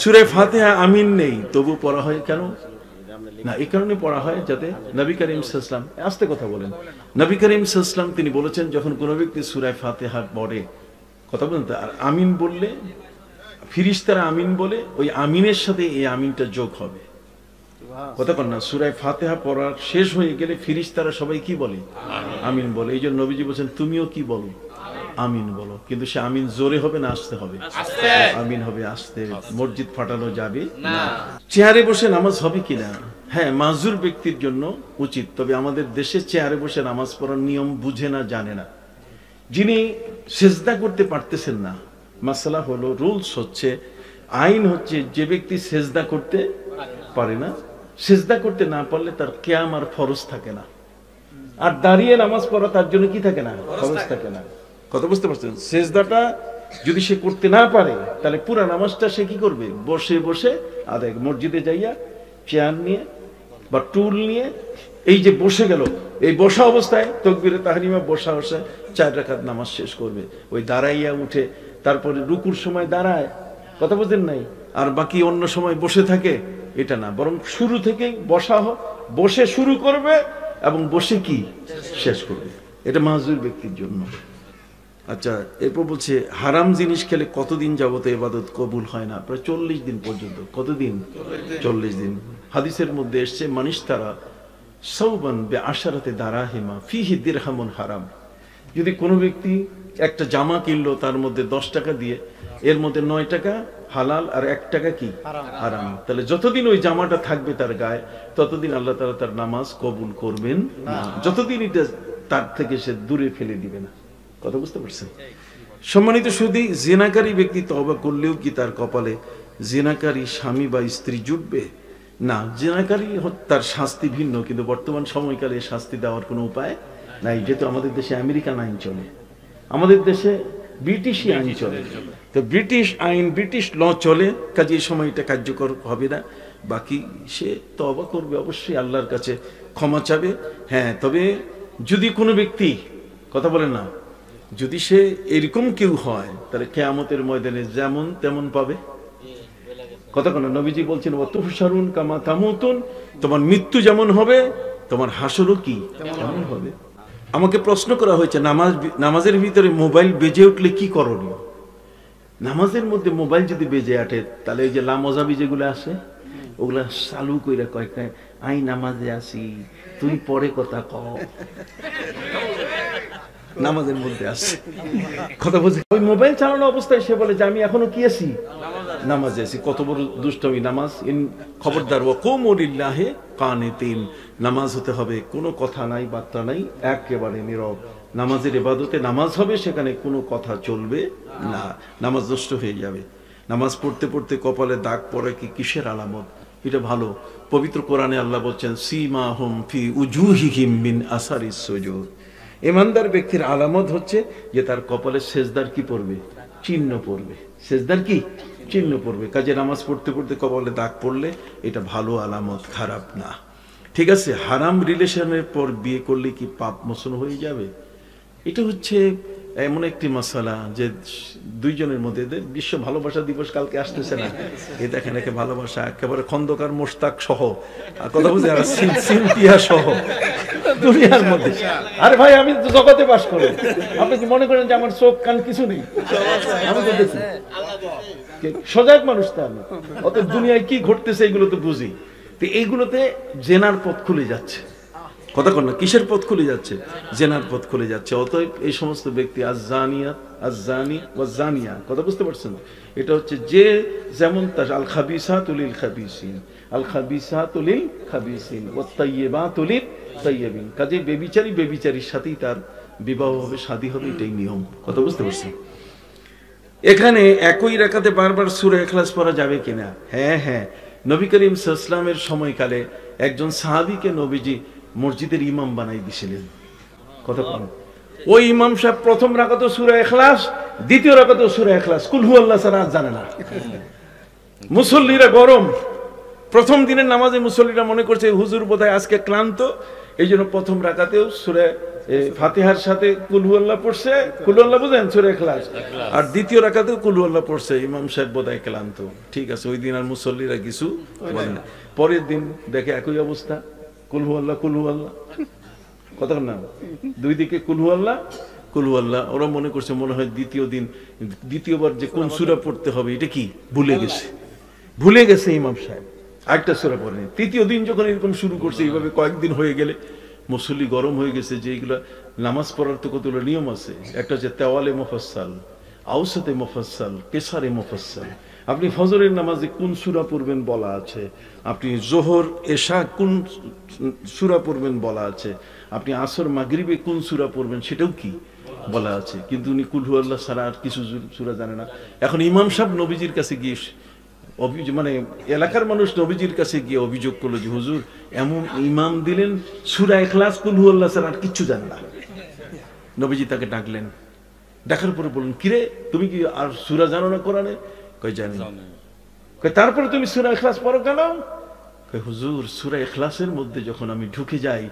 সূরা ফাতিহা আমিন নেই, তবু পড়া হয় কেন? না, এই কারণে পড়া হয় যাতে নবী করিম সাল্লাল্লাহু আলাইহি ওয়াসাল্লাম, আস্তে কথা বলেন, নবী করিম সাল্লাল্লাহু আলাইহি ওয়াসাল্লাম তিনি বলেছেন, যখন কোনো ব্যক্তি সূরা ফাতিহা পড়ে, কথা বলেন, আর আমিন বললে ফেরেশতারা আমিন বলে, ওই আমিনের সাথে এই আমিনটা যোগ হবে। কথা বল না, সূরা ফাতিহা পড়ার শেষ হয়ে গেলে ফেরেশতারা সবাই কি বলে? আমিন বলে। এই জন্য নবীজি বলেছেন, তুমিও কি বলো? আমিন বলো। কিন্তু সে আমিন জোরে হবে না আস্তে হবে? আমিন হবে আস্তে। মসজিদ ফাটানো যাবে না। চেয়ারে বসে নামাজ হবে কিনা? হ্যাঁ, মাজুর ব্যক্তির জন্য উচিত, তবে আমাদের দেশে চেয়ারে বসে নামাজ পড়ার নিয়ম বুঝে না, জানে না। যিনি সেজদা করতে পারতেছেন না, মাসালা হলো, রুলস হচ্ছে, আইন হচ্ছে, যে ব্যক্তি সেজদা করতে পারে না, সেজদা করতে না পারলে তার কিয়াম আর ফরজ থাকে না। আর দাঁড়িয়ে নামাজ পড়া তার জন্য কি থাকে না? ফরজ থাকে না। কথা বুঝতে পারছেন? সেজদাটা যদি সে করতে না পারে, তাহলে পুরো নামাজটা সে কি করবে? বসে বসে আদায়। মসজিদে যাইয়া চেয়ার নিয়ে বা টুল নিয়ে, এই যে বসে গেল, এই বসা অবস্থায় তাকবীরে তাহরিমা বসা বসে 4 রাকাত নামাজ শেষ করবে। ওই দাঁড়াইয়া উঠে তারপরে রুকুর সময় দাঁড়ায়, কথা বুঝলেন নাই, আর বাকি অন্য সময় বসে থাকে, এটা না। বরং শুরু থেকেই বসে শুরু করবে এবং বসে কি শেষ করবে। এটা মাজুর ব্যক্তির জন্য। আচ্ছা, এরপর বলছে, হারাম জিনিস খেলে কতদিন যাবত ইবাদত কবুল হয় না? প্রায় 40 দিন পর্যন্ত। কতদিন? 40 দিন। হাদিসের মধ্যে এসছে, মানিশতারা সাওবান বিআশারাতি দারাহিমা ফিহি দিরহামুন হারাম। যদি কোনো ব্যক্তি একটা জামা কিনলো, তার মধ্যে 10 টাকা দিয়ে, এর মধ্যে 9 টাকা হালাল আর 1 টাকা কি হারাম, তাহলে যতদিন ওই জামাটা থাকবে তার গায়ে, ততদিন আল্লাহ তাআলা তার নামাজ কবুল করবেন না, যতদিন এটা তার থেকে সে দূরে ফেলে দিবে না। কথা বুঝতে পারছেন? সম্মানিত সুধী, জিনাকারী ব্যক্তি তওবা করলেও কি তার কপালে জিনাকারী স্বামী বা স্ত্রী জুটবে? না, জিনাকারী তার শাস্তি ভিন্ন, কিন্তু বর্তমান সময়কালে শাস্তি দেওয়ার কোনো উপায় নাই, যেহেতু আমাদের দেশে আমেরিকান আইন চলে, আমাদের দেশে ব্রিটিশই আইন চলে। তো ব্রিটিশ আইন, ব্রিটিশ ল চলে, কাজে এই সময় এটা কার্যকর হবে না। বাকি সে তওবা করবে, অবশ্যই আল্লাহর কাছে ক্ষমা চাবে। হ্যাঁ, তবে যদি কোনো ব্যক্তি, কথা বলেন না, যদি সে এরকম কেউ হয়, তাহলে কিয়ামতের ময়দানে যেমন তেমন পাবে। কথা কোন নবীজি বলছেন, ওয়াতুহশারুন কামা তামুতুন, তোমার মৃত্যু যেমন হবে তোমার হাসরও কি তেমন হবে। আমাকে প্রশ্ন করা হয়েছে, নামাজের ভিতরে মোবাইল বেজে উঠলে কি করণীয়? নামাজের মধ্যে মোবাইল যদি বেজে আটে, তাহলে এই যে লামজাবি যেগুলো আসে, ওগুলা চালু কইরা কয়, আই নামাজে আসি, তুই পরে কথা কও, নামাজের মধ্যে আসে কথা বলছে। ওই মোবাইল চালানো অবস্থায় সে বলে যে আমি এখনো কি আছি? নামাজে আছি। কত বড় দুষ্টমি! নামাজ খবরদার, ওয়াকুমু লিল্লাহি কানিতিন, নামাজ হতে হবে কোনো কথা নাই, বার্তা নাই, একেবারে নীরব। নামাজের ইবাদতে নামাজ হবে, সেখানে কোনো কথা চলবে না, নামাজ নষ্ট হয়ে যাবে। নামাজ পড়তে পড়তে কপালে দাগ পড়ে কি কিসের আলামত? এটা ভালো। পবিত্র কোরআনে আল্লাহ বলছেন, সীমাহুম ফি উজুহিহিম মিন আসারিস সুজুদ, ইমানদার ব্যক্তির আলামত হচ্ছে যে তার কপালে সেজদার কি পড়বে? চিহ্ন পড়বে। সেজদার কি চিহ্ন পড়বে। কাজে নামাজ পড়তে পড়তে কপালে দাগ পড়লে এটা ভালো আলামত, খারাপ না। ঠিক আছে, হারাম রিলেশনের পর বিয়ে করলে কি পাপ মোচন হয়ে যাবে? এটা হচ্ছে এমন একটি মশালা যে দুইজনের মধ্যে, বিশ্ব ভালোবাসা দিবস কালকে আসতেছে না, এই দেখেন একে ভালোবাসা একেবারে খন্দকার মোশতাক সহ, কথা বুঝে, আর সিনথিয়া সহ দুনিয়ার মধ্যে। আরে ভাই, আমি তো জগতে বাস করি, আপনি কি মনে করেন যে আমার চোখ কান কিছু নেই? আমি তো দেখি, সজাগ মানুষ তো আমি, অত দুনিয়ায় কি ঘটতেছে এগুলো তো বুঝি। তো এইগুলোতে জেনার পথ খুলে যাচ্ছে। কথা কন না, কিসের পথ খুলে যাচ্ছে? জেনার পথ খুলে যাচ্ছে। অতএব এই সমস্ত ব্যক্তি আজ-জানিয়াত আজ-জানি ওয়াজ-জানিয়া, কথা বুঝতে পারছেন? এটা হচ্ছে যে যেমন তার আল খাবিসাতু লিল খাবিসিন, আল খাবিসাতু লিল খাবিসিন ওয়াত-তাইয়্যিবাতু লিত-তাইয়্যিবিন। কাজে বেবিচারী বেবিচারীর সাথেই তার বিবাহ হবে, শাদী হবে, এটাই নিয়ম। কথা বুঝতে পারছেন? এখানে একই রাকাতে বারবার সূরা ইখলাস পড়া যাবে কিনা? হ্যাঁ হ্যাঁ, নবী করিম সাল্লাল্লাহু আলাইহি ওয়াসাল্লামের সময়কালে একজন সাহাবীকে নবীজি মসজিদের ইমাম বানাই দিয়েছিলেন। কথা বলেন, ওই ইমাম সাহেব প্রথম রাকাতে সূরা ইখলাস, দ্বিতীয় রাকাতে সূরা ইখলাস, কুল হুয়াল্লাহ ছাড়া জানে না। মুসল্লিরা গরম, প্রথম দিনের নামাজে মুসল্লিরা মনে করছে হুজুর বোধহয় আজকে ক্লান্ত, এই জন্য প্রথম রাকাতেও সূরা ফাতিহার সাথে কুল হুয়াল্লাহ পড়ছে, কুল হুয়াল্লাহ বুঝেন সূরা ইখলাস, আর দ্বিতীয় রাকাতে কুল হুয়াল্লাহ পড়ছে। ইমাম সাহেব বোধহয় ক্লান্ত, ঠিক আছে, ওই দিন আর মুসল্লিরা কিছু বলে না। পরের দিন দেখে একই অবস্থা, কুল হুয়াল্লাহ কুল হুয়াল্লাহ, কথা না, দুই দিকে কুল হুয়াল্লাহ কুল হুয়াল্লাহ। ওরা মনে করছে মনে হয় দ্বিতীয়বার যে কোন সূরা পড়তে হবে এটা কি ভুলে গেছে ইমাম সাহেব, আরেকটা সূরা পড়েনি। তৃতীয় দিন যখন এরকম শুরু করছে, এইভাবে কয়েকদিন হয়ে গেলে মুসল্লি গরম হয়ে গেছে যে এইগুলা নামাজ পড়ার তো কতগুলো নিয়ম আছে। একটা হচ্ছে তেওয়ালে মুফাসসাল, আউসাতে মুফাসসাল, কেসারে মুফাসসাল। আপনি ফজরের নামাজে কোন সূরা পড়বেন বলা আছে, আপনি যোহর এশা কোন সূরা পড়বেন বলা আছে, আপনি আসর মাগরিবে কোন সূরা পড়বেন সেটাও কি বলা আছে। কিন্তু উনি কুল হুয়াল্লাহ ছাড়া আর কিছু সূরা জানে না। এখন ইমাম সাহেব নবীজির কাছে গিয়ে মানে এলাকার মানুষ নবীজির কাছে গিয়ে অভিযোগ করলো যে হুজুর এমন ইমাম দিলেন সূরা ইখলাস কুল হুয়াল্লাহ ছাড়া আর কিচ্ছু জানে না। নবীজি তাকে ডাকলেন, ডাকার পরে বললেন, কিরে তুমি কি আর সূরা জানো না কোরআনে? কই জানি। কই তারপরে তুমি সূরা ইখলাস পড়ো কেন? কই হুজুর সূরা ইখলাসের মধ্যে যখন আমি ঢুকে যাই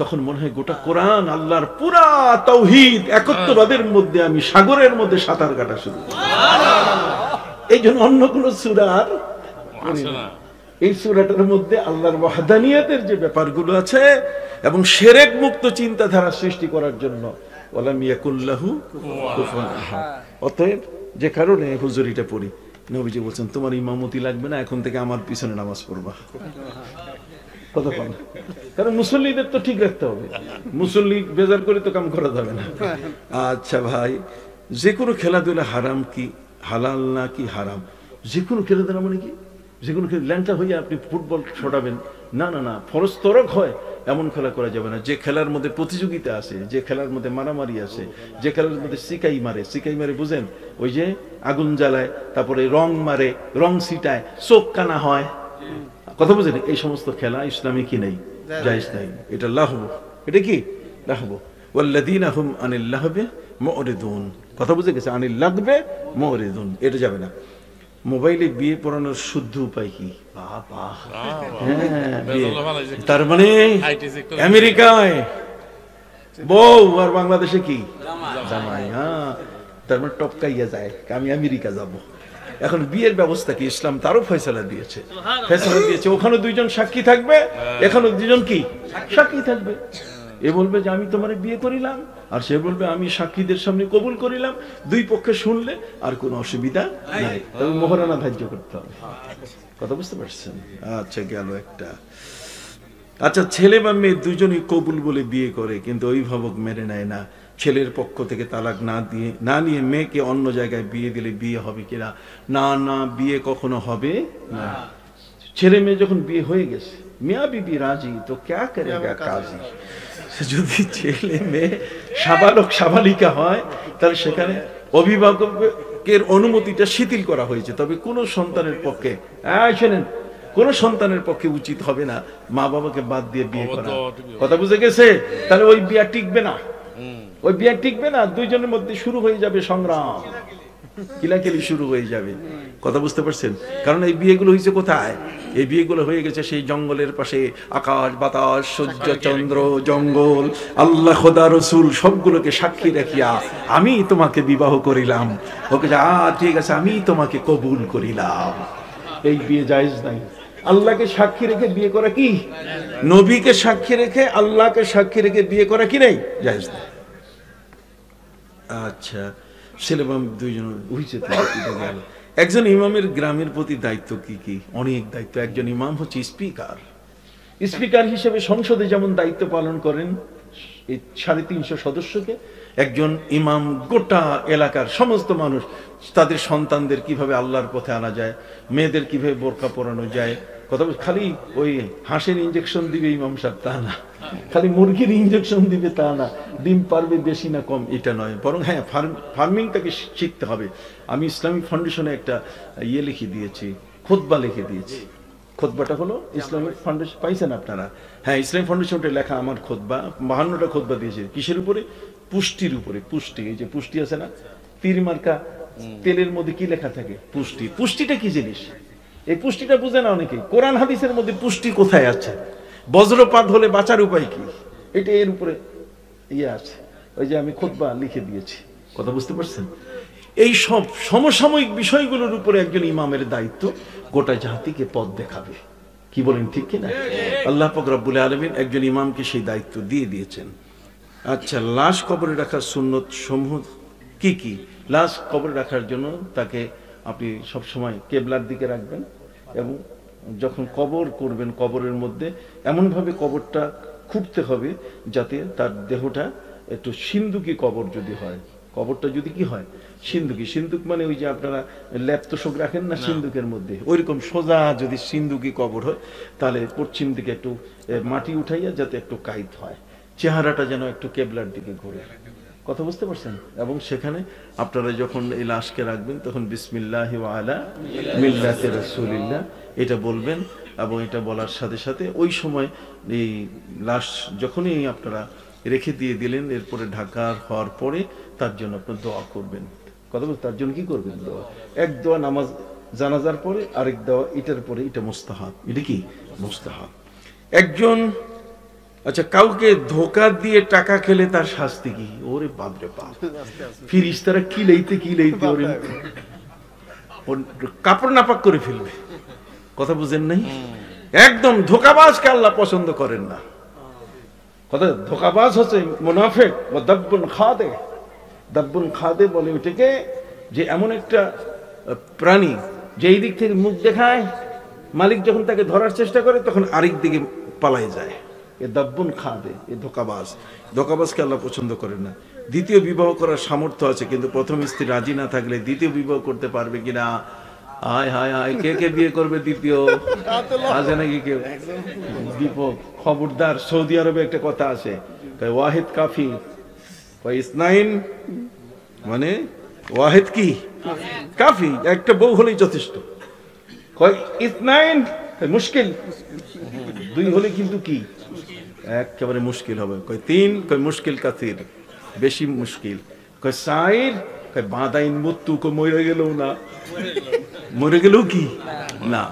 তখন মনে হয় গোটা কোরআন আল্লাহর পুরা তাওহীদ একত্ববাদের মধ্যে আমি সাগরের মধ্যে সাঁতার কাটা শুরু করি। এই জন্য অন্য কোন সূরার এই সূরাটার মধ্যে আল্লাহর ওয়াহদানিয়তের যে ব্যাপারগুলো আছে এবং শিরক মুক্ত চিন্তাধারা সৃষ্টি করার জন্য ওয়ালাম ইয়াকুল্লাহু কুফুয়ান আহাদ। অতএব যে কারণে হুজুরিটা পড়ি, নবীজি বলছেন তোমার ইমামতি লাগবে না, এখন থেকে আমার পিছনে নামাজ পড়বা। কথা বল, কারণ মুসল্লিদের তো ঠিক রাখতে হবে, মুসল্লি বেজার করে তো কাম করা যাবে না। আচ্ছা ভাই, যে কোনো খেলাধুলা হারাম কি হালাল না কি হারাম? যে কোনো খেলাধুলা মানে কি যে কোনো ল্যাংটা হয়ে আপনি ফুটবল ছড়াবেন? না না না, ফরজ তরক হয় এমন খেলা করা যাবে না। যে খেলার মধ্যে প্রতিযোগিতা আছে, যে খেলার মধ্যে মারামারি আছে, যে খেলার মধ্যে সিকাই মারে বুঝেন, ওই যে আগুন জ্বালায়, তারপরে রং মারে, রং ছিটায়, চোখ কানা হয়, কথা বুঝেন, এই সমস্ত খেলা ইসলামে কি নেই, জায়েজ নাই। এটা লাহব, এটা কি লাহব। ওয়াল্লাযীনা হুম আনিল লাহবি মুরিদুন, কথা বুঝে গেছে, আনিল লাগবে মুরিদুন, এটা যাবে না। মোবাইলে বিয়ে পড়ানোর শুদ্ধ উপায় কি? তার মানে আমেরিকায় বউ আর বাংলাদেশে কি জামাই, হ্যাঁ, তার মানে টপকাইয়া যায় আমি আমেরিকা যাব। এখন বিয়ের ব্যবস্থা কি? ইসলাম তারও ফয়সালা দিয়েছে, ওখানে দুইজন সাক্ষী থাকবে, এখানে দুইজন কি সাক্ষী থাকবে। এ বলবে যে আমি তোমার বিয়ে করিলাম, আর সে বলবে আমি সাক্ষীদের সামনে কবুল করিলাম। দুই পক্ষে শুনলে আর কোনো অসুবিধা নাই, তবে মোহরানা ধার্য করতে হবে। কথা বুঝতে পারছেন? আচ্ছা, গেল একটা। আচ্ছা, ছেলে বা মেয়ে দুজনই কবুল বলে বিয়ে করে, কিন্তু অভিভাবক মেনে নেয় না। ছেলের পক্ষ থেকে তালাক না নিয়ে মেয়েকে অন্য জায়গায় বিয়ে দিলে বিয়ে হবে কিনা? না না, বিয়ে কখনো হবে না। ছেলে মেয়ে যখন বিয়ে হয়ে গেছে, মিয়া বিবি রাজি, তো ক্যা করেগা কাজী। যদি ছেলে মেয়ে সাবালক সাবালিকা হয়, তাহলে সেখানে অভিভাবকের অনুমতিটা শিথিল করা হয়েছে। তবে কোন সন্তানের পক্ষে, শোনেন, কোন সন্তানের পক্ষে উচিত হবে না মা বাবাকে বাদ দিয়ে বিয়ে করা। কথা বুঝে গেছে? তাহলে ওই বিয়ে টিকবে না, ওই বিয়ে টিকবে না। দুইজনের মধ্যে শুরু হয়ে যাবে সংগ্রাম, কিলাকিলি শুরু হয়ে যাবে। কথা বুঝতে পারছেন? কারণ এই বিয়েগুলো হয়েছে কোথায়? এই বিয়েগুলো হয়ে গেছে সেই জঙ্গলের পাশে। আকাশ বাতাস সূর্য চন্দ্র জঙ্গল আল্লাহ খোদা রসুল সবগুলোকে সাক্ষী রাখিয়া আমি তোমাকে বিবাহ করিলাম, ওকে ঠিক আছে আমি তোমাকে কবুল করিলাম। এই বিয়ে জায়েজ নাই। আল্লাহকে সাক্ষী রেখে বিয়ে করা কি? নবীকে সাক্ষী রেখে আল্লাহকে সাক্ষী রেখে বিয়ে করা কি নেই? জায়েজ নাই। আচ্ছা, ছেলে দুইজন হয়েছে। একজন ইমামের গ্রামের প্রতি দায়িত্ব কি কি? অনেক দায়িত্ব। একজন ইমাম হচ্ছে স্পিকার হিসেবে সংসদে যেমন দায়িত্ব পালন করেন এই 350 সদস্যকে, একজন ইমাম গোটা এলাকার সমস্ত মানুষ, তাদের সন্তানদের কিভাবে আল্লাহর পথে আনা যায়, মেয়েদের কিভাবে বোরকা পরানো যায়। কথা খালি ওই হাঁসের ইঞ্জেকশন দিবে ইমাম সাহেব তা না, খালি মুরগির ইঞ্জেকশন দিবে তা না, ডিম পারবে বেশি না কম এটা নয়, বরং হ্যাঁ ফার্মিংটাকে শিখতে হবে। আমি ইসলামিক ফাউন্ডেশনে একটা লিখে দিয়েছি, খুতবা লিখে দিয়েছি। খুতবাটা হলো ইসলামিক ফাউন্ডেশন, পাইছেন আপনারা? হ্যাঁ, ইসলামিক ফাউন্ডেশনটা লেখা আমার খুতবা, 52টা খুতবা দিয়েছি। কিসের উপরে? পুষ্টির উপরে। পুষ্টি, এই যে পুষ্টি আছে না, তীর মার্কা তেলের মধ্যে কি লেখা থাকে? পুষ্টি। পুষ্টিটা কি জিনিস? এই পুষ্টিটা বুঝে না অনেকেই। কোরআন হাদিসের মধ্যে পুষ্টি কোথায় আছে? বজ্রপাত হলে বাঁচার উপায় কি? এটা এর উপরে ইয়ে আছে, ওই যে আমি খুতবা লিখে দিয়েছি, কথা বুঝতে পারছেন? এই সব সমসাময়িক বিষয়গুলোর উপরে একজন ইমামের দায়িত্ব গোটা জাতিকে পথ দেখাবে। কি বলেন, ঠিক কিনা? আল্লাহ পাক রব্বুল আলামিন একজন ইমামকে সেই দায়িত্ব দিয়ে দিয়েছেন। আচ্ছা, লাশ কবরে রাখার সুন্নত সমূহ কি কি? লাশ কবরে রাখার জন্য তাকে আপনি সব সময় কেবলার দিকে রাখবেন, এবং যখন কবর করবেন কবরের মধ্যে এমনভাবে কবরটা খুঁড়তে হবে যাতে তার দেহটা একটু সিন্দুকি কবর যদি হয়, কবরটা যদি কি হয় সিন্দুকি, সিন্দুক মানে ওই যে আপনারা ল্যাপ তোষক রাখেন না সিন্দুকের মধ্যে, ওইরকম সোজা যদি সিন্দুকি কবর হয় তাহলে পশ্চিম দিকে একটু মাটি উঠাইয়া যাতে একটু কাইত হয়, চেহারাটা যেন একটু কেবলার দিকে ঘুরে, কথা বুঝতে পারছেন? এবং সেখানে আপনারা যখন এই লাশকে রাখবেন তখন বিসমিল্লাহি ওয়া আলা মিল্লাতি রাসূলিল্লাহ এটা বলবেন, এবং এটা বলার সাথে সাথে ওই সময় এই লাশ যখনই আপনারা রেখে দিয়ে দিলেন এরপরে ঢাকা হওয়ার পরে তার জন্য আপনার দোয়া করবেন, কথা বলতে তার জন্য কি করবেন? দোয়া। এক দোয়া নামাজ জানাজার পরে, আরেক দোয়া এটার পরে, এটা মুস্তাহাব। এটা কি মুস্তাহাব? একজন আচ্ছা কাউকে ধোঁকা দিয়ে টাকা খেলে তার শাস্তি কি? ওরে বাপরে বাপ, ফিরিস্তারা কি লইতে ওরে কাপড় নাপাক করে ফেলবে, কথা বুঝেন নাই? একদম ধোঁকাবাজকে আল্লাহ পছন্দ করেন না। কথা, ধোঁকাবাজ হচ্ছে মুনাফিক ওয়া দাব্বুন খাদে। দাব্বুন খাদে বলে ওইটাকে, যে এমন একটা প্রাণী যে এই দিক থেকে মুখ দেখায়, মালিক যখন তাকে ধরার চেষ্টা করে তখন আরেক দিকে পালায় যায়, এ দাব্বুন খাদে, এ ধোঁকাবাজ। ধোঁকাবাজকে আল্লাহ পছন্দ করেন না। দ্বিতীয় বিবাহ করার সামর্থ্য আছে কিন্তু প্রথম স্ত্রী রাজি না থাকলে দ্বিতীয় বিবাহ করতে পারবে কিনা? হায় হায় হায়, কে কে বিয়ে করবে দ্বিতীয়? আছে নাকি কেউ? দীপক, খবরদার, সৌদি আরবে একটা কথা আছে, ওয়াহিদ কাফি, ইসনাইন মানে ওয়াহিদ কি কাফি, একটা বউ হলেই যথেষ্ট। ইসনাইন মুশকিল, দুই হলে কিন্তু কি একেবারে মুশকিল হবে। কয় তিন, কয় মুশকিল কাসির, বেশি মুশকিল। কয় সাইর, কয় বাঁধাইন মৃত্যু, কয় মরে গেলেও না, মরে গেলেও কি না।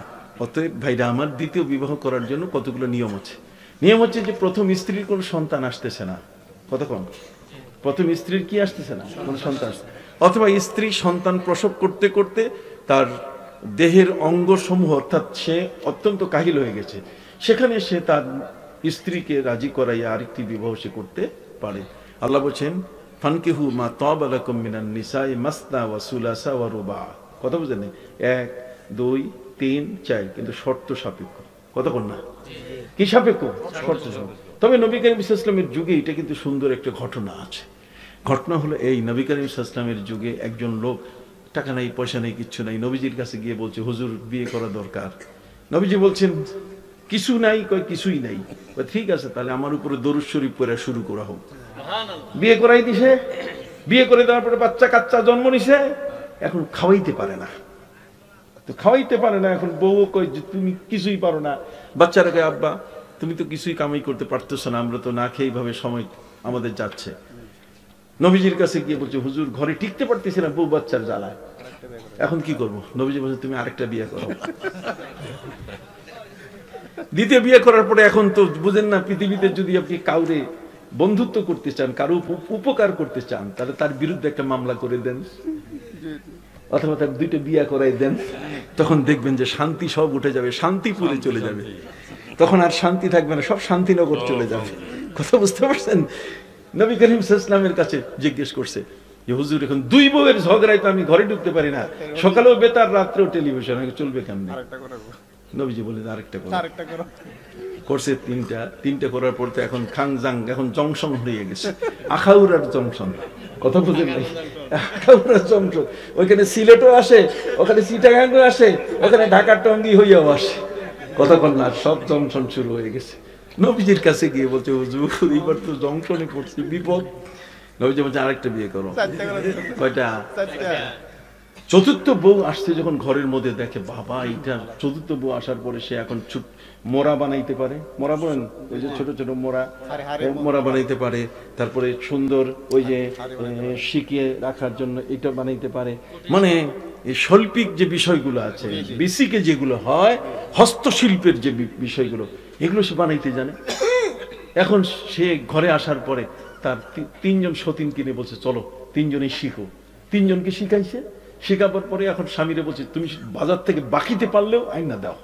অতএব ভাইরা আমার, দ্বিতীয় বিবাহ করার জন্য কতগুলো নিয়ম আছে। নিয়ম হচ্ছে যে প্রথম স্ত্রীর কোনো সন্তান আসতেছে না, কতক্ষণ প্রথম স্ত্রীর কি আসতেছে না, কোনো সন্তান, অথবা স্ত্রী সন্তান প্রসব করতে করতে তার দেহের অঙ্গ সমূহ, অর্থাৎ সে অত্যন্ত কাহিল হয়ে গেছে, সেখানে সে তার স্ত্রীকে রাজি করাইয়া আরেকটি বিবাহ সে করতে পারে। আল্লাহ বলছেন ফানকিহু মা তাবা লাকুম মিনান নিসাই মাসনা ওয়া সুলাসা ওয়া রুবা, কথা বুঝেন? 1 2 3 4, কিন্তু শর্ত সাপেক্ষ, কতক্ষণ না কি সাপেক্ষ, শর্ত সাপেক্ষ। তবে নবী করিম সাল্লাল্লাহু আলাইহি ওয়াসাল্লামের যুগে এটা কিন্তু সুন্দর একটা ঘটনা আছে। ঘটনা হলো এই, নবী করিম সাল্লাল্লাহু আলাইহি ওয়াসাল্লামের যুগে একজন লোক, টাকা নাই পয়সা নেই কিচ্ছু নাই, নবীজির কাছে গিয়ে বলছে হুজুর বিয়ে করা দরকার। নবীজি বলছেন কিছু নাই, কয় কিছুই নাই। ঠিক আছে, তাহলে আমার উপরে দরুদ শরীফ পড়া শুরু করা হোক। বিয়ে করাই দিছে, বিয়ে করে দেওয়ার পরে বাচ্চা কাচ্চা জন্ম নিছে, এখন খাওয়াইতে পারে না, তো খাওয়াইতে পারে না। এখন বউ কয় যে তুমি কিছুই পারো না, বাচ্চারা কয় আব্বা তুমি তো কিছুই কামাই করতে পারতেছো না, আমরা তো না খেয়ে এইভাবে সময় আমাদের যাচ্ছে। নবীজির কাছে গিয়ে বলছে হুজুর ঘরে টিকতে পারতেছি না বউ বাচ্চার জ্বালায়, এখন কি করবো? নবীজি বলছে তুমি আরেকটা বিয়ে করো। দ্বিতীয় বিয়ে করার পরে এখন তো বুঝেন না, পৃথিবীতে যদি আপনি কাউরে বন্ধুত্ব করতে চান, কারো উপকার করতে চান, তাহলে তার বিরুদ্ধে একটা মামলা করে দেন, অথবা তার 2টা বিয়ে করাই দেন, তখন দেখবেন যে শান্তি সব উঠে যাবে, শান্তিপুরে চলে যাবে, তখন আর শান্তি থাকবে না, সব শান্তিনগর চলে যাবে, কথা বুঝতে পারছেন? নবী করিম সাল্লাল্লাহু আলাইহি ওয়াসাল্লামের কাছে জিজ্ঞেস করছে যে হুজুর এখন 2 বউয়ের ঝগড়ায় তো আমি ঘরে ঢুকতে পারি না, সকালেও বেতার রাত্রেও টেলিভিশন, চলবে কেমনে? নবীজি বলেন আরেকটা করো। করছে 3টা করার পর তো এখন খাংজাং, এখন জংশন হয়ে গেছে, আখাউড়ার জংশন, কথা বুঝেন নাই? আখাউড়ার জংশন, ওইখানে সিলেটও আসে, ওখানে চিটাগাংও আসে, ওখানে ঢাকার টঙ্গী হইয়াও আসে, কথা বল না, সব জংশন শুরু হয়ে গেছে। নবীজির কাছে গিয়ে বলছে হুজুর এইবার তো জংশনে পড়ছি, বিপদ। নবীজি বলছে আরেকটা বিয়ে করো। কয়টা? 4র্থ বউ আসছে যখন ঘরের মধ্যে দেখে বাবা এইটা 4র্থ বউ আসার পরে সে এখন মোড়া বানাইতে পারে, মোড়া বলেন ওই যে ছোট ছোট মোড়া, মোড়া বানাইতে পারে, তারপরে সুন্দর ওই যে শিখিয়ে রাখার জন্য এটা বানাইতে পারে, মানে এই শৈল্পিক যে বিষয়গুলো আছে, বেসিকে যেগুলো হয়, হস্তশিল্পের যে বিষয়গুলো, এগুলো সে বানাইতে জানে। এখন সে ঘরে আসার পরে তার তিনজন সতীন কিনে বলছে চলো তিনজনই শিখো। তিনজনকে শিখাইছে, শেখাবার পরে এখন স্বামীরে বলছে তুমি বাজার থেকে বাকিতে পারলেও আইনা দাও।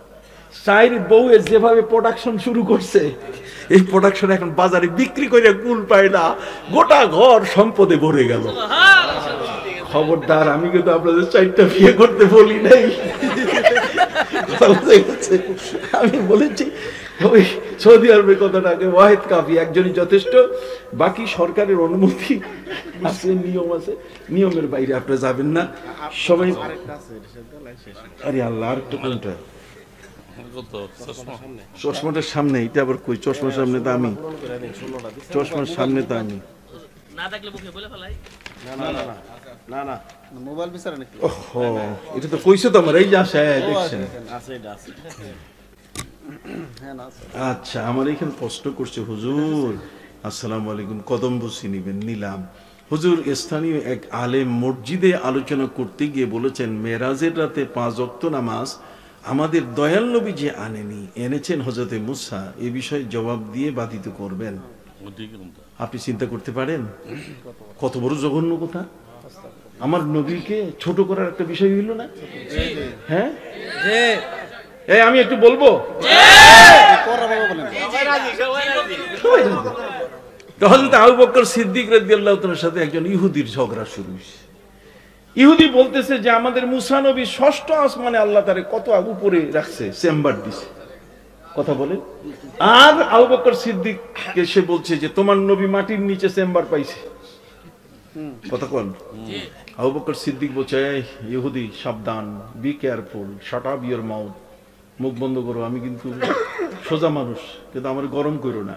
চায়ের বউয়ের যেভাবে প্রোডাকশন শুরু করছে, এই প্রোডাকশন এখন বাজারে বিক্রি করে কুল পায় না, গোটা ঘর সম্পদে ভরে গেল। খবরদার, আমি কিন্তু আপনাদের 4টা বিয়ে করতে বলি নাই। আমি বলেছি ওই সৌদি আরবের কথাটাকে ওয়াহিদ কাফি, একজনই যথেষ্ট, বাকি সরকারের অনুমতি আছে, নিয়ম আছে, নিয়মের বাইরে আপনি যাবেন না সবাই। আরে আল্লাহ, আরেকটা কোনটা? চশমাটার সামনে, এটা আবার কই? চশমার সামনে তো আমি, চশমার সামনে তো আমি না থাকলে মুখে বলে ফেলাই। না না মোবাইল বিচারে নাকি? ওহো, এটা তো কইছো তো আমার, এই যে আসে দেখছেন। আচ্ছা, আমার এখানে প্রশ্ন করছে হুজুর, আসসালামু আলাইকুম, কদম বসি নিবেন? নিলাম। হুজুর, স্থানীয় এক আলেম মসজিদে আলোচনা করতে গিয়ে বলেছেন মেরাজের রাতে 5 ওয়াক্ত নামাজ আমাদের দয়াল নবী যে আনেনি, এনেছেন হযরতে মুসা। এই বিষয়ে জবাব দিয়ে বাধিত করবেন। আপনি চিন্তা করতে পারেন কত বড় জঘন্য কথা? আমার নবীকে ছোট করার একটা বিষয় হইল না? হ্যাঁ, আমি একটু বলবো। হযরত আবু বকর সিদ্দিক রাদিয়াল্লাহু তাআলার সাথে একজন ইহুদির ঝগড়া শুরু হয়েছে। ইহুদি বলতেছে যে আমাদের মুসা নবী 6ষ্ঠ আসমানে আল্লাহ তারে কত উপরে রাখছে, চেম্বার দিছে, কথা বলে। আর আবু বকর সিদ্দিককে সে বলছে যে তোমার নবী মাটির নিচে চেম্বার পাইছে, কথা কোন? আবু বকর সিদ্দিক বলছে ইহুদি সাবধান, be careful, shut up your mouth, মুখ বন্ধ করো, আমি কিন্তু সোজা মানুষ, কিন্তু আমার গরম করো না।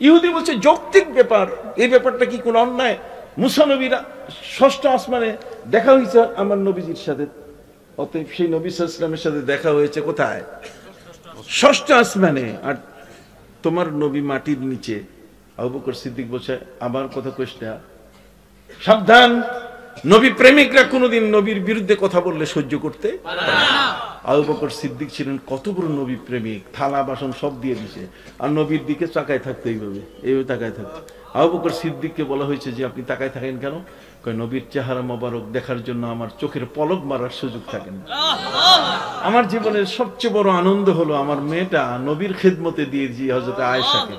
ইহুদি বলছে যৌক্তিক ব্যাপার, এই ব্যাপারটা কি কোন অন্যায়? মুসা নবীরা 6ষ্ঠ আসমানে দেখা হয়েছে আমার নবীজির সাথে, অতএব সেই নবী সাল্লাল্লাহু আলাইহি ওয়াসাল্লামের সাথে দেখা হয়েছে কোথায়? 6ষ্ঠ আসমানে, আর তোমার নবী মাটির নিচে। আবু বকর সিদ্দিক বলছে আমার কথা কইস না, সাবধান, নবী প্রেমিকরা কোনোদিন নবীর বিরুদ্ধে কথা বললে সহ্য করতে পারে না। আবু বকর সিদ্দিক ছিলেন কত বড় নবী প্রেমিক, থালা বাসন সব দিয়ে দিছে, আর নবীর দিকে তাকায় থাকতে, এইভাবে তাকায় থাকতে। আবু বকর সিদ্দিককে বলা হয়েছে যে আপনি তাকায় থাকেন কেন? কয় নবীর চেহারা মোবারক দেখার জন্য আমার চোখের পলক মারার সুযোগ থাকে না। আমার জীবনের সবচেয়ে বড় আনন্দ হলো আমার মেয়েটা নবীর খেদমতে দিয়ে দিয়েছি হযরত আয়েশাকে।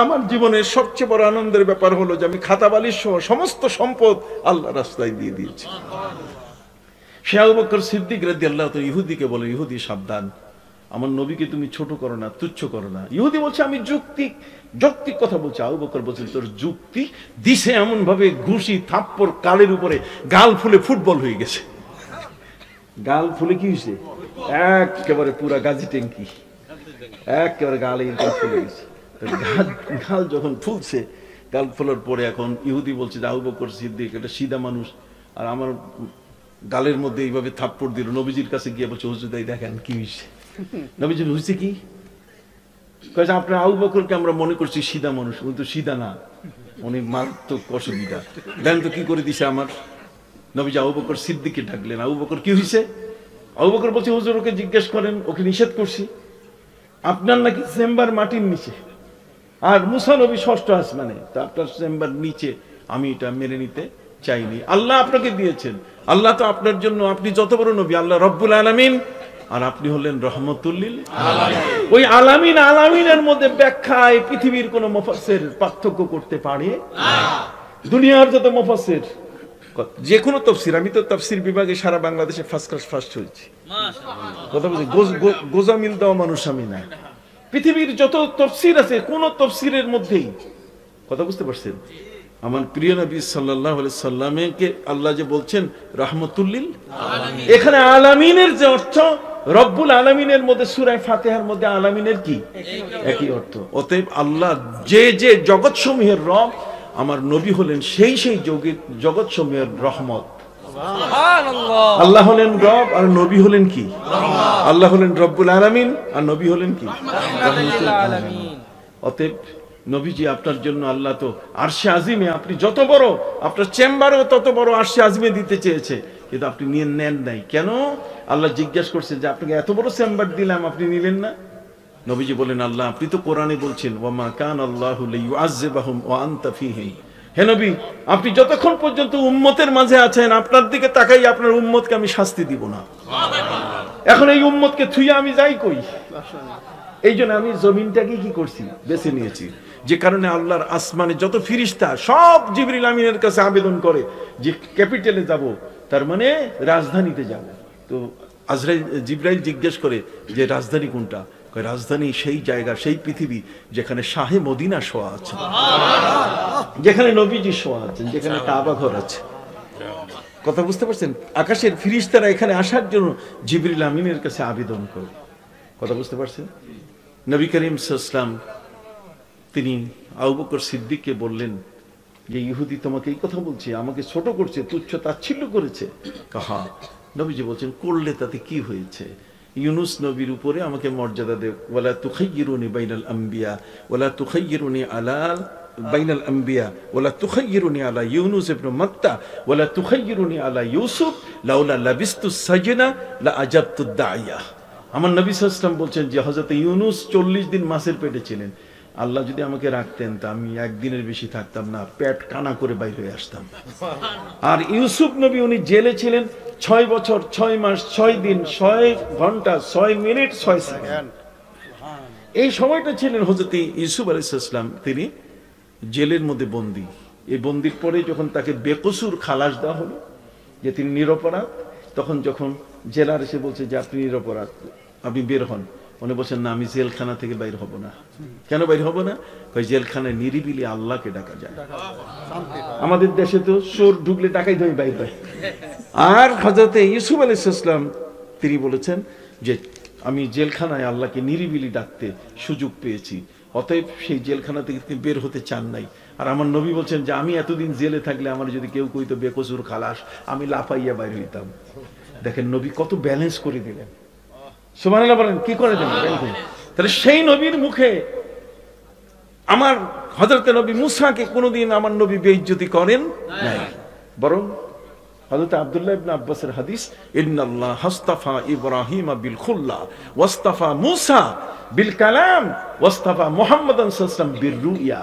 আমার জীবনের সবচেয়ে বড় আনন্দের ব্যাপার হলো যে আমি খাতাবালিশ সহ সমস্ত সম্পদ আল্লাহর রাস্তায় দিয়ে দিয়েছি। সে আবু বকর সিদ্দিক রাদিয়াল্লাহু তাআলা ইহুদিকে বলে, ইহুদি সাবধান, আমার নবীকে তুমি ছোট করো না, তুচ্ছ করো না। ইহুদি বলছে আমি যৌক্তিক কথা বলছি। আবু বকর বলছেন তোর যুক্তি দিছে এমন ভাবে ঘুষি থাপ্পড় কালের উপরে গাল ফুলে ফুটবল হয়ে গেছে। গাল ফুলে কি হয়েছে? একেবারে পুরা গাজী ট্যাঙ্কি, একেবারে গালে ফুলে গেছে। গাল যখন ফুলছে, গাল ফোলার পরে এখন ইহুদি বলছে যে আবু বকর সিদ্দিক এটা সিধা মানুষ, আর আমার গালের মধ্যে এইভাবে থাপ্পড় দিল। নবীজির কাছে গিয়ে বলছে হুজুর দেখেন কি হয়েছে। নবীজি হয়েছে কি? আপনার আবু বকরকে আমরা মনে করছি সিধা মানুষ, কিন্তু সিধা না, উনি মারাত্মক অসুবিধা। দেন তো কি করে দিছে আমার। নবীজি আবু বকর সিদ্দিককে ডাকলেন, আবু বকর কি হয়েছে? আবু বকর বলছে হুজুর ওকে জিজ্ঞেস করেন, ওকে নিষেধ করছি, আপনার নাকি চেম্বার মাটির নিচে, আর মুসা নবী 6ষ্ঠ আসমানে, তা আপনার চেম্বার নিচে আমি এটা মেনে নিতে চাইনি। আল্লাহ আপনাকে দিয়েছেন, আল্লাহ তো আপনার জন্য, আপনি যত বড় নবী, আল্লাহ রব্বুল আলামিন, আর আপনি হলেন রহমতুল লিল আলামিন। ওই আলামিন আলামিনের মধ্যে ব্যাখ্যায় পৃথিবীর কোন মুফাসসির পার্থক্য করতে পারে না। দুনিয়ার যত মুফাসসির, যে কোনো তাফসীর, আমি তো তাফসীর বিভাগে সারা বাংলাদেশে ফার্স্ট হয়েছি, কথা বলছি, গোজামিল দেওয়া মানুষ আমি না। পৃথিবীর যত তাফসীর আছে, কোন তাফসীরের মধ্যেই, কথা বুঝতে পারছেন, আমার প্রিয় নবী সাল্লাল্লাহু আলাইহি সাল্লামকে আল্লাহ যে বলছেন রাহমাতুল লিল আলামিন, এখানে আলামিনের যে অর্থ, রব্বুল আলামিনের মধ্যে সূরা ফাতিহার মধ্যে আলামিনের কি একই অর্থ। অতএব আল্লাহ যে যে জগৎসমূহের রব, আমার নবী হলেন সেই জগৎসমূহের রহমত। আল্লাহ হলেন রব আর নবী হলেন কি? আল্লাহ হলেন রব্বুল আলামিন আর নবী হলেন কি? রাহমাতুল আলামিন। অতএব নবীজি আপনার জন্য আল্লাহ তো আরশে আজিমে, আপনি যত বড়, আপনার চেম্বারও তত বড় আরশে আজিমে দিতে চেয়েছে, কিন্তু আপনি নেন নাই কেন? আল্লাহ জিজ্ঞাসা করছে যে আপনাকে এত বড় চেম্বার দিলাম, আপনি নিলেন না। নবীজি বলেন, আল্লাহ আপনি তো কোরআনে বলছেন ওয়ামা কানা আল্লাহু লিয়ুআযযিবাহুম ওয়া আনতা ফীহিম। হে নবী, আপনি যতক্ষণ পর্যন্ত উম্মতের মাঝে আছেন আপনার দিকে তাকাই আপনার উম্মতকে আমি শাস্তি দিব না। এখন এই উম্মতকে থুইয়া আমি যাই কই? এই জন্য আমি জমিনটাকে কি করছি, বেছে নিয়েছি। যে কারণে আল্লাহর আসমানে যত ফিরিস্তা সব জিবরিল আমিনের কাছে আবেদন করে যে ক্যাপিটালে যাব, তার মানে রাজধানীতে যাব। তো জিবরাইল জিজ্ঞেস করে যে রাজধানী কোনটা? রাজধানী সেই জায়গা, সেই পৃথিবী যেখানে শাহে মদিনা শোয়া আছে, যেখানে নবীজি শোয়া আছেন, যেখানে কাবা ঘর আছে। কথা বুঝতে পারছেন? আকাশের ফিরিস্তারা এখানে আসার জন্য জিবরিল আমিনের কাছে আবেদন করে। কথা বুঝতে পারছেন? নবী করিম সাল্লাল্লাহু আলাইহি ওয়াসাল্লাম তিনি আবু বকর সিদ্দিককে বললেন যে ইহুদি তোমাকে এই কথা বলছে, আমাকে ছোট করছে, তুচ্ছ তাচ্ছিল্য করেছে। কাহা নবীজি বলছেন, করলে তাতে কি হয়েছে? ইউনুস নবীর উপরে আমাকে মর্যাদা দেও। ওয়ালা তুখাইয়িরুনি বাইনাল আম্বিয়া ওয়ালা তুখাইয়িরুনি আলা বাইনাল আম্বিয়া ওয়ালা তুখাইয়িরুনি আলা ইউনুস ইবনে মাত্তা ওয়ালা তুখাইয়িরুনি আলা ইউসুফ লাউলা লাবিস্তু সাজনা লা আজাবতু দাইয়া। আমার নবী সাল্লাল্লাহু আলাইহি ওয়াসাল্লাম বলছেন যে হযরত ইউনুস 40 দিন মাছের পেটে ছিলেন, আল্লাহ যদি আমাকে রাখতেন তা আমি একদিনের বেশি থাকতাম না, পেট কানা করে বাইরে হয়ে আসতাম। আর ইউসুফ নবী উনি জেলে ছিলেন 6 বছর 6 মাস 6 দিন 6 ঘন্টা 6 মিনিট 6 সেকেন্ড। এই সময়টা ছিলেন হযরত ইউসুফ আলাইহিস সালাম, তিনি জেলের মধ্যে বন্দী। এই বন্দির পরে যখন তাকে বেকসুর খালাস দেওয়া হলো যে তিনি নিরপরাধ, তখন যখন জেলার এসে বলছে যে আপনি নিরপরাধ, আপনি বের হন, উনি বলছেন না আমি জেলখানা থেকে বাইর হব না। কেন বাইর হব না? কই জেলখানায় নিরিবিলি আল্লাহকে ডাকা যায়। আমাদের দেশে তো চোর ঢুকলে ডাকাই ধরে বাইর হয়। আর হযরত ইউসুফ আলাইহিস সালাম তিনি বলেছেন যে আমি জেলখানায় আল্লাহকে নিরিবিলি ডাকতে সুযোগ পেয়েছি, অতএব সেই জেলখানা থেকে তিনি বের হতে চান নাই। আর আমার নবী বলছেন যে আমি এতদিন জেলে থাকলে আমার যদি কেউ কইতো বেকসুর খালাস, আমি লাফাইয়া বাইর হইতাম। দেখেন নবী কত ব্যালেন্স করে দিলেন। সুবহানাল্লাহ বলেন, কি করে দিলেন? তাহলে সেই নবীর মুখে আমার হযরত নবী মুসাকে কোনোদিন আমার নবী বেইজ্জতি করেন নাই, বরং হযরত আব্দুল্লাহ ইবনে আব্বাসের হাদিস, ইন্নাল্লাহ হাসতাফা ইব্রাহিম বিল খুল্লা ওয়াসতাফা মুসা বিল কালাম ওয়াসতাফা মুহাম্মাদান সাল্লাল্লাহু আলাইহি ওয়াসাল্লাম বির রুইয়া।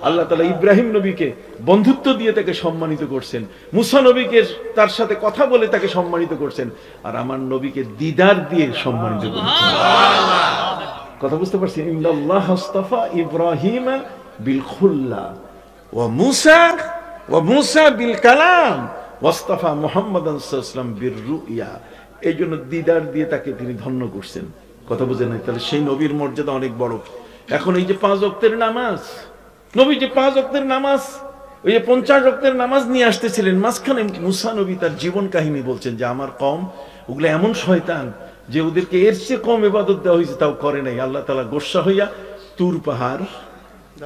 আল্লাহ তাআলা ইব্রাহিম নবীকে বন্ধুত্ব দিয়ে তাকে সম্মানিত করছেন, মুসা নবীকে তার সাথে কথা বলে তাকে সম্মানিত করছেন, আর আমার নবীকে দিদার দিয়ে সম্মানিত করেছেন। সুবহানাল্লাহ। কথা বুঝতে পারছেন? ইন্নাল্লাহ হাসতাফা ইব্রাহিম বিল খুল্লা ওয়া মুসা বিল কালাম ওয়াসতাফা মুহাম্মাদান সাল্লাল্লাহু আলাইহি ওয়াসাল্লাম বির রুইয়া। এই জন্য দিদার দিয়ে তাকে তিনি ধন্য করছেন। কথা বুঝেন? তাহলে সেই নবীর মর্যাদা অনেক বড়। এখন এই যে 5 ওয়াক্তের নামাজ, নবী যে 5 ওয়াক্তের নামাজ, ওই যে 50 ওয়াক্তের নামাজ নিয়ে আসতেছিলেন, মাঝখানে মুসা নবী তার জীবন কাহিনী বলছেন যে আমার কওম ওগুলো এমন শয়তান যে ওদেরকে এর চেয়ে কম ইবাদত দেওয়া হয়েছে তাও করে নাই। আল্লাহ তাআলা গোসা হইয়া তুর পাহাড়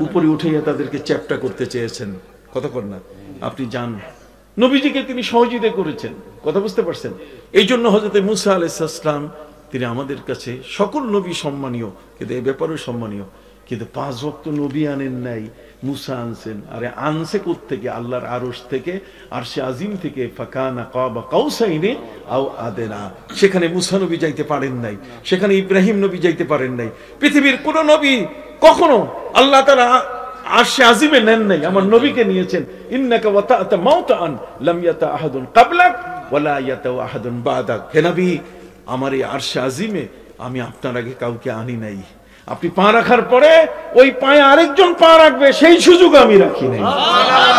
উপরে উঠাইয়া তাদেরকে চ্যাপ্টা করতে চেয়েছেন। কথা কর না, আপনি যান। নবীজিকে তিনি সহযোগিতা করেছেন। কথা বুঝতে পারছেন? এই জন্য হযরত মুসা আলাইহিস সালাম তিনি আমাদের কাছে সকল নবী সম্মানীয়, কিন্তু এই ব্যাপারেও সম্মানীয়। কিন্তু 5 ওয়াক্ত নবী আনেন নাই, মুসা আনছেন। আরে আনছে কোত্থেকে? আল্লাহর আরশ থেকে, আরশে আজিম থেকে। ফাকানা কাবা কাউসাইনি আও আদনা। সেখানে মুসা নবী যাইতে পারেন নাই, সেখানে ইব্রাহিম নবী যাইতে পারেন নাই। পৃথিবীর কোন নবী কখনো আল্লাহ তাআলা আরশে আজিমে নেন নাই, আমার নবীকে নিয়েছেন। ইন্নাকা ওয়াতা'তা মাউতান লাম ইয়াতা আহাদুন ক্বাবলাক ওয়ালা ইয়াতা আহাদুন বাদাক। হে নবী, আমার এই আরশে আজিমে আমি আপনার আগে কাউকে আনি নাই। আপনি পা রাখার পরে ওই পায়ে আরেকজন পা রাখবে সেই সুযোগ আমি রাখি নাই,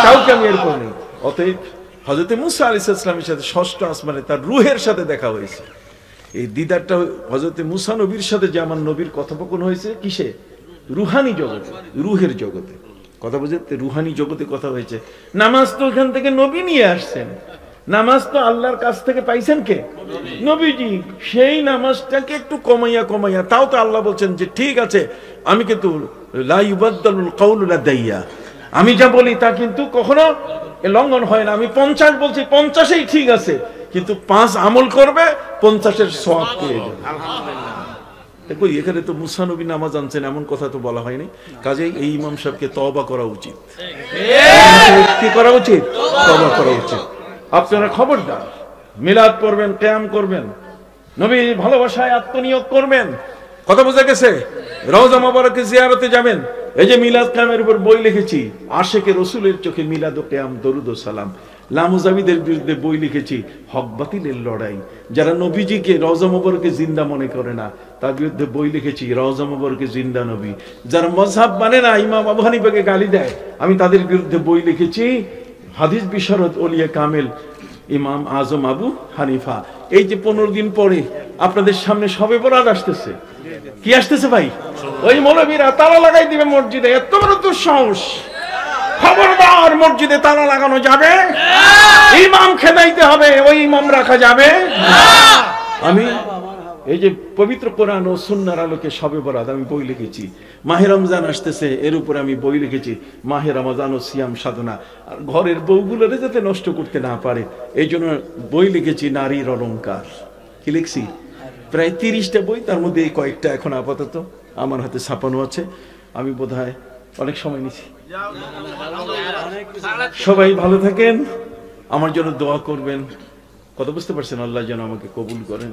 কাউকে আমি এরকম নেই। অতএব হযরত মুসা আলাইহিস সালামের সাথে ষষ্ঠ আসমানে তার রূহের সাথে দেখা হয়েছে। এই দিদারটা হযরত মুসা নবীর সাথে যে আমার নবীর কথোপকথন হয়েছে কিসে? রুহানি জগতে, রুহের জগতে। কথা বুঝতে? রুহানি জগতে কথা হয়েছে। নামাজ তো ওখান থেকে নবী নিয়ে আসছেন, নামাজ তো আল্লাহর কাছ থেকে পাইছেন কে? নবীজি। সেই নামাজটাকে একটু কমাইয়া, তাও তো আল্লাহ বলছেন যে ঠিক আছে, আমি কিন্তু লা ইউবাদদালুল কাউলু লাদাইয়া, আমি যা বলি তা কিন্তু কখনো লঙ্ঘন হয় না। আমি 50 বলছি, 50ই ঠিক আছে, কিন্তু 5 আমল করবে, 50-এর সওয়াব পেয়ে যাবে। আলহামদুলিল্লাহ। দেখো এখানে তো মুসা নবী নামাজ আনছেন এমন কথা তো বলা হয়নি। কাজেই এই ইমাম সাহেবকে তওবা করা উচিত। কি করা উচিত? তওবা করা উচিত। আপনারা খবরদার মিলাদ পড়বেন, কিয়াম করবেন, নবীর ভালোবাসায় আত্মনিয়োগ করবেন, কথা বোঝা গেছে? রওজা মোবারকে জিয়ারতে যাবেন। এই যে মিলাদ কিয়ামের উপর বই লিখেছি, আশেকে রসুলের চোখে মিলাদ ও কিয়াম দরুদ ও সালাম। লামুজাবিদের বিরুদ্ধে বই লিখেছি, হক বাতিলের লড়াই। যারা নবীজিকে রওজা মোবারকে জিন্দা মনে করে না, তার বিরুদ্ধে বই লিখেছি, রওজা মোবারকে জিন্দা নবী। যারা মাযহাব মানে না, ইমাম আবু হানিফাকে গালি দেয়, আমি তাদের বিরুদ্ধে বই লিখেছি, হাদিস বিশারদ ওলিয়া কামেল ইমাম আজম আবু হানিফা। এই যে 15 দিন পরে আপনাদের সামনে শবে বরাত আসতেছে। কি আসতেছে ভাই? ওই মৌলবীরা তালা লাগাই দিবে মসজিদে। এত বড় দুঃসাহস! খবরদার, মসজিদে তালা লাগানো যাবে? ইমাম খেদাইতে হবে, ওই ইমাম রাখা যাবে? আমি এই যে পবিত্র কোরআন ও সুন্নাহর আলোকে শবে বরাত আমি বই লিখেছি। মাহে রমজান আসতেছে, এর উপরে আমি বই লিখেছি, মাহে রমজান ও সিয়াম সাধনা। আর ঘরের বউগুলোরে যাতে নষ্ট করতে না পারে, এই জন্য বই লিখেছি নারীর অলংকার। কি লিখছি? প্রায় 30টা বই, তার মধ্যে এই কয়েকটা এখন আপাতত আমার হাতে ছাপানো আছে। আমি বোধহয় অনেক সময় নিছি। সবাই ভালো থাকেন, আমার জন্য দোয়া করবেন। কথা বুঝতে পারছেন? আল্লাহ যেন আমাকে কবুল করেন।